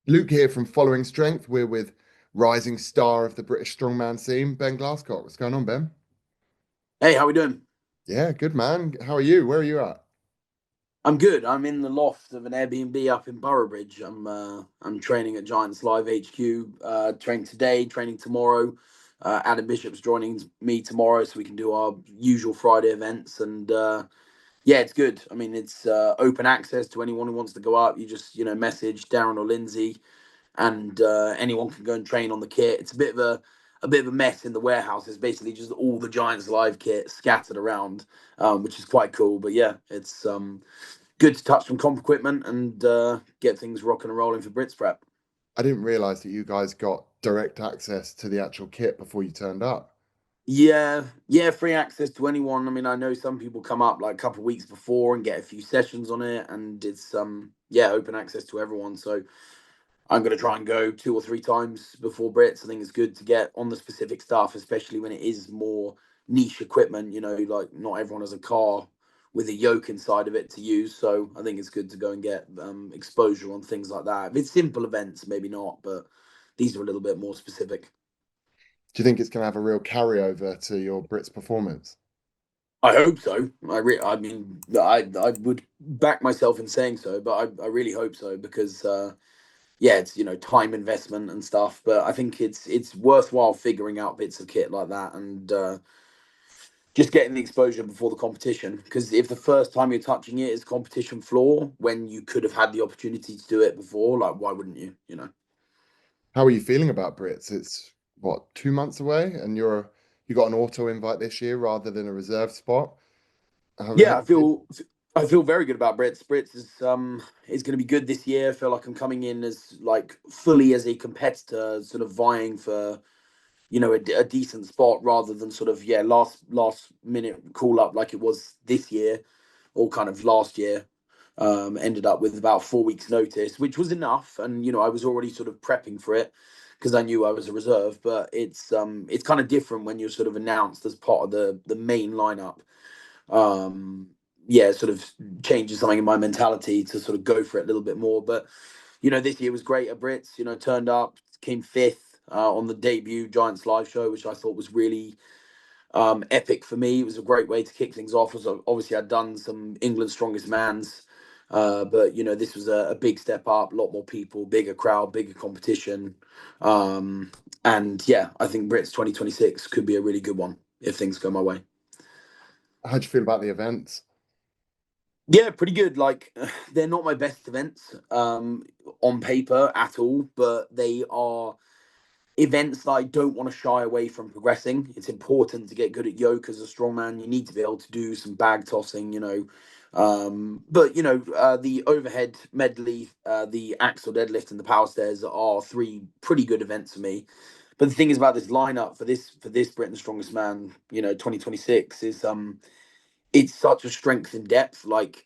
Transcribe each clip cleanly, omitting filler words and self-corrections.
Luke here from Following Strength. We're with rising star of the British strongman scene, Ben Glasscock. What's going on, Ben? Hey, how we doing? Yeah, good man. How are you? Where are you at? I'm good. I'm in the loft of an Airbnb up in Boroughbridge. I'm training at Giants Live HQ. Training today, training tomorrow. Adam Bishop's joining me tomorrow, so we can do our usual Friday events. And yeah, it's good. I mean, it's open access to anyone who wants to go up. You just message Darren or Lindsay, and anyone can go and train on the kit. It's a bit of a mess in the warehouse. It's basically just all the Giants Live kit scattered around, which is quite cool. But yeah, it's good to touch some comp equipment and get things rocking and rolling for Brits Prep. I didn't realize that you guys got direct access to the actual kit before you turned up. Yeah, yeah, free access to anyone. I mean, I know some people come up like a couple of weeks before and get a few sessions on it, and it's yeah, open access to everyone. So I'm going to try and go 2 or 3 times before Brits. I think it's good to get on the specific stuff, especially when it is more niche equipment. Like not everyone has a car with a yoke inside of it to use. So I think it's good to go and get exposure on things like that. If it's simple events, maybe not, but these are a little bit more specific. Do you think it's going to have a real carryover to your Brits performance? I hope so. I mean, I would back myself in saying so, but I really hope so because yeah, it's time investment and stuff, but I think it's worthwhile figuring out bits of kit like that and just getting the exposure before the competition. Because if the first time you're touching it is competition floor, when you could have had the opportunity to do it before, like why wouldn't you? How are you feeling about Brits? It's what, 2 months away, and you got an auto invite this year rather than a reserve spot. How Yeah, you feel? I feel very good about Brits. Brits is going to be good this year. I feel like I'm coming in as like fully as a competitor, sort of vying for a decent spot rather than sort of last minute call up like it was this year or kind of last year. Ended up with about 4 weeks notice, which was enough, and I was already sort of prepping for it because I knew I was a reserve. But it's kind of different when you're sort of announced as part of the main lineup. um yeah, sort of changes something in my mentality to sort of go for it a little bit more. But this year was great at Brits. Turned up, came fifth on the debut Giants live show, which I thought was really epic for me. It was a great way to kick things off. Obviously I'd done some England's Strongest Mans, but this was a big step up, a lot more people, bigger crowd, bigger competition. And yeah, I think Brits 2026 could be a really good one if things go my way. How'd you feel about the events? Yeah, pretty good. Like, they're not my best events on paper at all, but they are events that I don't want to shy away from progressing. It's important to get good at yoke as a strongman. You need to be able to do some bag tossing. But the overhead medley, the axle deadlift, and the power stairs are three pretty good events for me. But the thing is about this lineup for this Britain's Strongest Man, 2026 is it's such a strength in depth. Like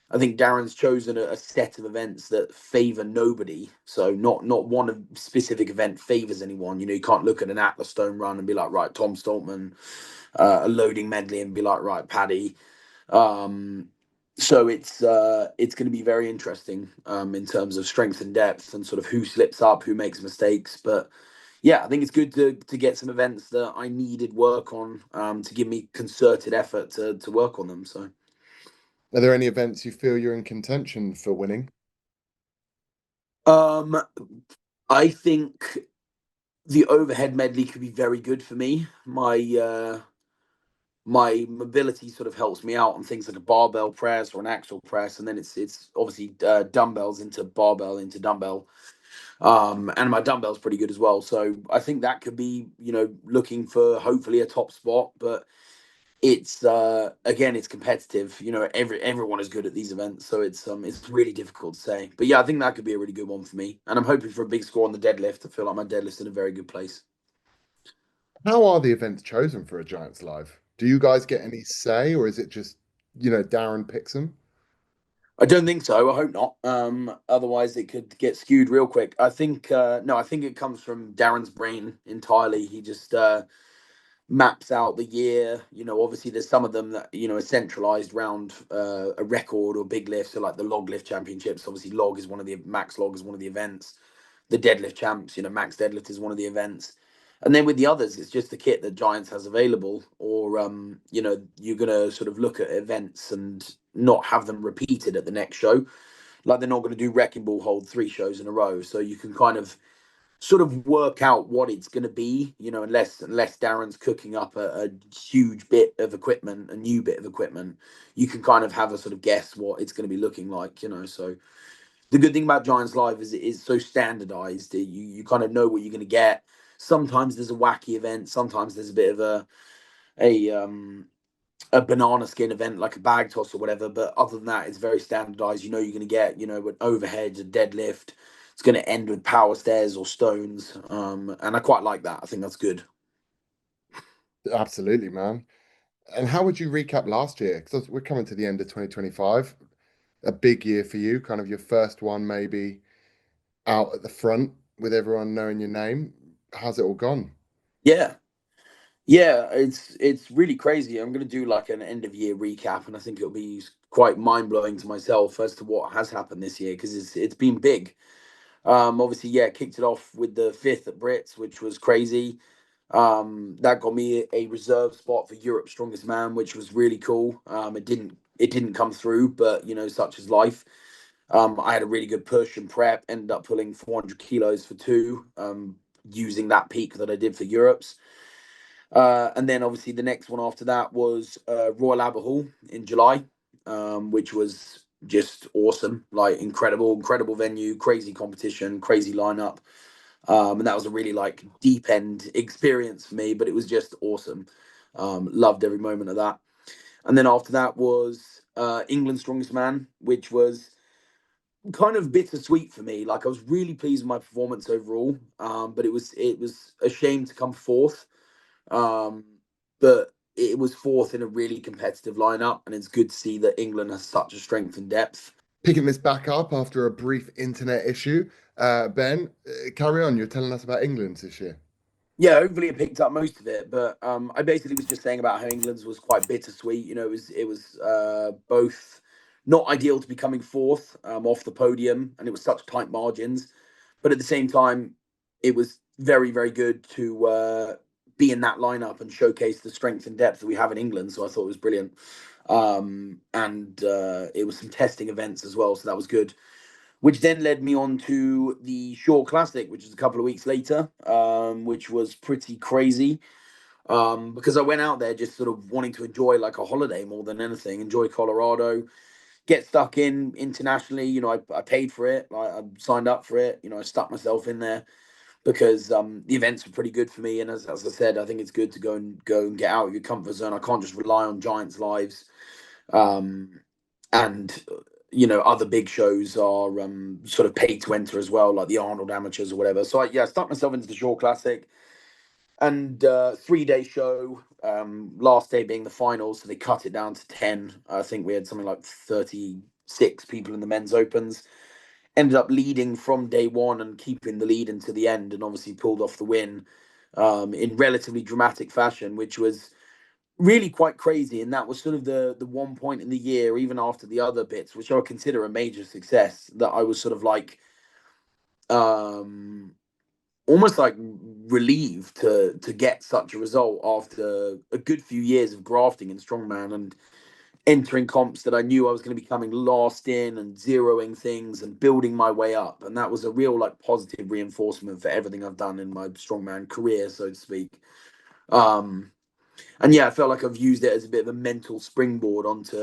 I think Darren's chosen a set of events that favour nobody. So not one specific event favours anyone. You can't look at an Atlas Stone run and be like, right, Tom Stoltman, a loading medley and be like, right, Paddy. Um, so it's going to be very interesting in terms of strength and depth and sort of who slips up, who makes mistakes. But yeah, I think it's good to get some events that I needed work on to give me concerted effort to work on them. So. Are there any events you feel you're in contention for winning? Um, I think the overhead medley could be very good for me. My mobility sort of helps me out on things like a barbell press or an axle press, and then it's obviously dumbbells into barbell into dumbbell. And my dumbbell's pretty good as well. So I think that could be looking for hopefully a top spot, but it's again it's competitive. Everyone is good at these events, so it's really difficult to say. But yeah, I think that could be a really good one for me, and I'm hoping for a big score on the deadlift. I feel like my deadlift's in a very good place. How are the events chosen for a Giants Live? Do you guys get any say, or is it just, Darren picks them? I don't think so. I hope not. Otherwise, it could get skewed real quick. I think no. I think it comes from Darren's brain entirely. He just maps out the year. Obviously, there's some of them that are centralized around a record or big lift. So, like the log lift championships. Obviously, log is one of the max log is one of the events. the deadlift champs. Max deadlift is one of the events. And then with the others, it's just the kit that Giants has available, or you're gonna sort of look at events and not have them repeated at the next show. Like they're not going to do Wrecking Ball hold 3 shows in a row, so you can kind of sort of work out what it's going to be, unless Darren's cooking up a huge bit of equipment, a new bit of equipment, you can kind of have a sort of guess what it's going to be looking like. So the good thing about Giants Live is it is so standardized. You kind of know what you're going to get. Sometimes there's a wacky event. Sometimes there's a bit of a banana skin event like a bag toss or whatever. But other than that, it's very standardized. You're going to get, an overhead, a deadlift. It's going to end with power stairs or stones. And I quite like that. I think that's good. Absolutely, man. And how would you recap last year? Because we're coming to the end of 2025, a big year for you, kind of your first one maybe out at the front with everyone knowing your name. How's it all gone? Yeah. Yeah, it's really crazy. I'm going to do like an end of year recap, and I think it'll be quite mind blowing to myself as to what has happened this year because it's been big. Obviously, yeah, kicked it off with the fifth at Brits, which was crazy. That got me a reserve spot for Europe's Strongest Man, which was really cool. It didn't come through, but such is life. I had a really good push and prep. Ended up pulling 400 kilos for two, using that peak that I did for Europe's. And then obviously the next one after that was Royal Albert Hall in July, which was just awesome, like incredible venue, crazy competition, crazy lineup. And that was a really like deep end experience for me, but it was just awesome. Loved every moment of that. And then after that was England's Strongest Man, which was kind of bittersweet for me. Like I was really pleased with my performance overall, but it was a shame to come fourth. Um, but it was fourth in a really competitive lineup, and it's good to see that England has such a strength and depth. Picking this back up after a brief internet issue, Ben, carry on. You're telling us about England this year. Yeah, hopefully it picked up most of it, but I basically was just saying about how England's was quite bittersweet. It was both not ideal to be coming fourth off the podium, and it was such tight margins, but at the same time, it was very very good to be in that lineup and showcase the strength and depth that we have in England. So I thought it was brilliant, and it was some testing events as well, so that was good, which then led me on to the Shore Classic, which is a couple of weeks later, which was pretty crazy because I went out there just sort of wanting to enjoy like a holiday more than anything, enjoy Colorado, get stuck in internationally. I paid for it, like, I signed up for it. I stuck myself in there because the events were pretty good for me. And as I said, I think it's good to go and get out of your comfort zone. I can't just rely on Giants lives. Um, and other big shows are sort of paid to enter as well, like the Arnold Amateurs or whatever. So I stuck myself into the Shore Classic, and 3 day show. Last day being the finals, so they cut it down to 10. I think we had something like 36 people in the men's opens. Ended up leading from day one and keeping the lead into the end, and obviously pulled off the win in relatively dramatic fashion, which was really quite crazy. And that was sort of the one point in the year, even after the other bits, which I would consider a major success, that I was sort of like um almost like relieved to get such a result after a good few years of grafting in strongman and entering comps that I knew I was going to be coming last in and zeroing things and building my way up. And that was a real like positive reinforcement for everything I've done in my strongman career, so to speak. um and yeah, I felt like I've used it as a bit of a mental springboard onto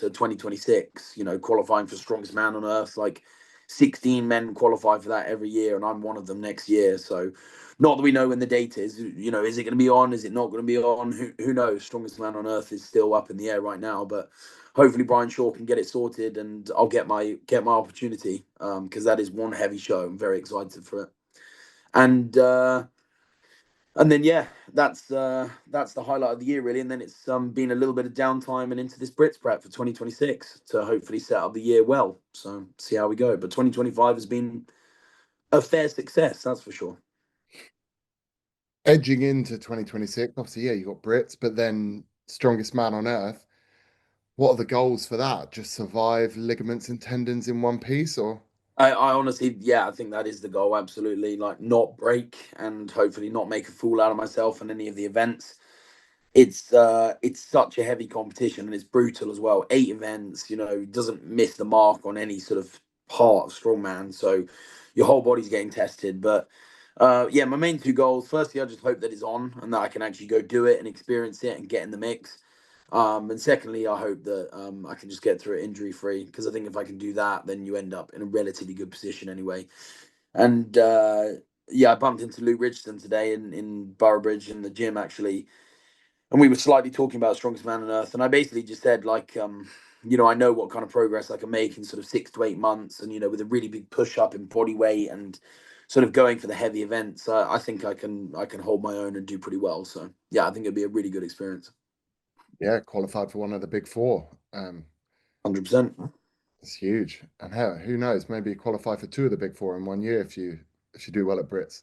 2026. Qualifying for strongest man on earth, like 16 men qualify for that every year, and I'm one of them next year. So, not that we know when the date is. Is it going to be on? Is it not going to be on? Who knows? Strongest man on earth is still up in the air right now, but hopefully Brian Shaw can get it sorted, and I'll get my opportunity because that is one heavy show. I'm very excited for it, and. And then yeah, that's the highlight of the year really. And then it's been a little bit of downtime and into this Brits prep for 2026 to hopefully set up the year well. So see how we go. But 2025 has been a fair success, that's for sure. Edging into 2026, obviously, yeah, you got Brits, but then strongest man on earth. What are the goals for that? Just survive ligaments and tendons in one piece, or? I honestly, yeah, I think that is the goal. Absolutely, like not break and hopefully not make a fool out of myself in any of the events. It's such a heavy competition and it's brutal as well. 8 events, doesn't miss the mark on any sort of part of strongman. So your whole body's getting tested. But yeah, my main two goals. Firstly, I just hope that it's on and that I can actually go do it and experience it and get in the mix. And secondly, I hope that I can just get through it injury free because I think if I can do that, then you end up in a relatively good position anyway. And yeah, I bumped into Luke Richardson today in Boroughbridge in the gym actually, and we were slightly talking about strongest man on earth, and I basically just said like, I know what kind of progress I can make in sort of 6 to 8 months, and with a really big push up in body weight and sort of going for the heavy events. I think I can hold my own and do pretty well. So yeah, I think it'd be a really good experience. Yeah, qualified for one of the big four. 100%. It's huge. And hell, who knows? Maybe you qualify for two of the big four in one year if you do well at Brits.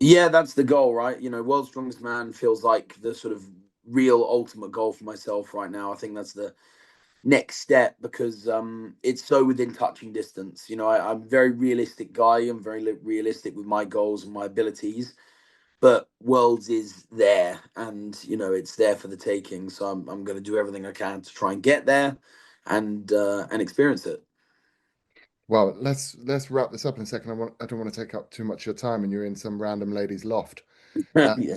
Yeah, that's the goal, right? World's strongest man feels like the sort of real ultimate goal for myself right now. I think that's the next step because it's so within touching distance. I'm a very realistic guy. I'm very realistic with my goals and my abilities, but Worlds is there, and it's there for the taking. So I'm going to do everything I can to try and get there, and experience it. Well, let's wrap this up in a second. I don't want to take up too much of your time, and you're in some random lady's loft. Uh, Yeah.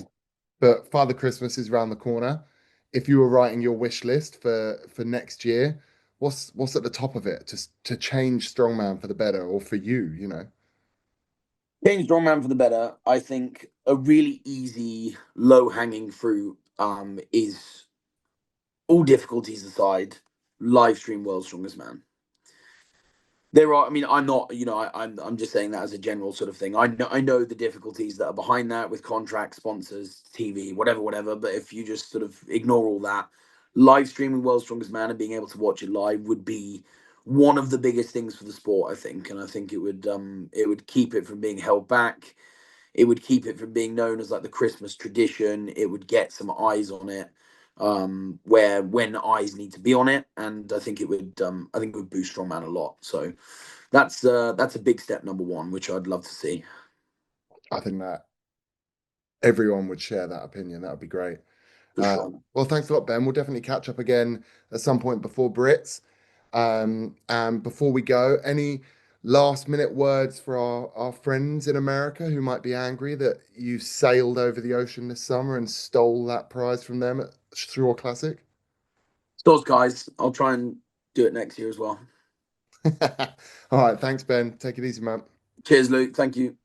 but Father Christmas is around the corner. If you were writing your wish list for next year, what's at the top of it to change strongman for the better or for you? Change strongman for the better. I think a really easy, low hanging fruit is all difficulties aside, live stream World's Strongest Man. There are, I mean, I'm not, I'm just saying that as a general sort of thing. I know the difficulties that are behind that with contract sponsors, TV, whatever. But if you just sort of ignore all that, live streaming World's Strongest Man and being able to watch it live would be one of the biggest things for the sport, I think. And I think it would keep it from being held back. It would keep it from being known as like the Christmas tradition. It would get some eyes on it, where when eyes need to be on it, and I think it would boost strongman a lot. So that's a big step number one, which I'd love to see I think that everyone would share that opinion. That would be great. for sure. Well, thanks a lot, Ben. We'll definitely catch up again at some point before Brits. And before we go, any last minute words for our friends in America who might be angry that you sailed over the ocean this summer and stole that prize from them at Straw Classic? Stores, guys. I'll try and do it next year as well. All right, thanks, Ben. Take it easy, man. Cheers, Luke. Thank you.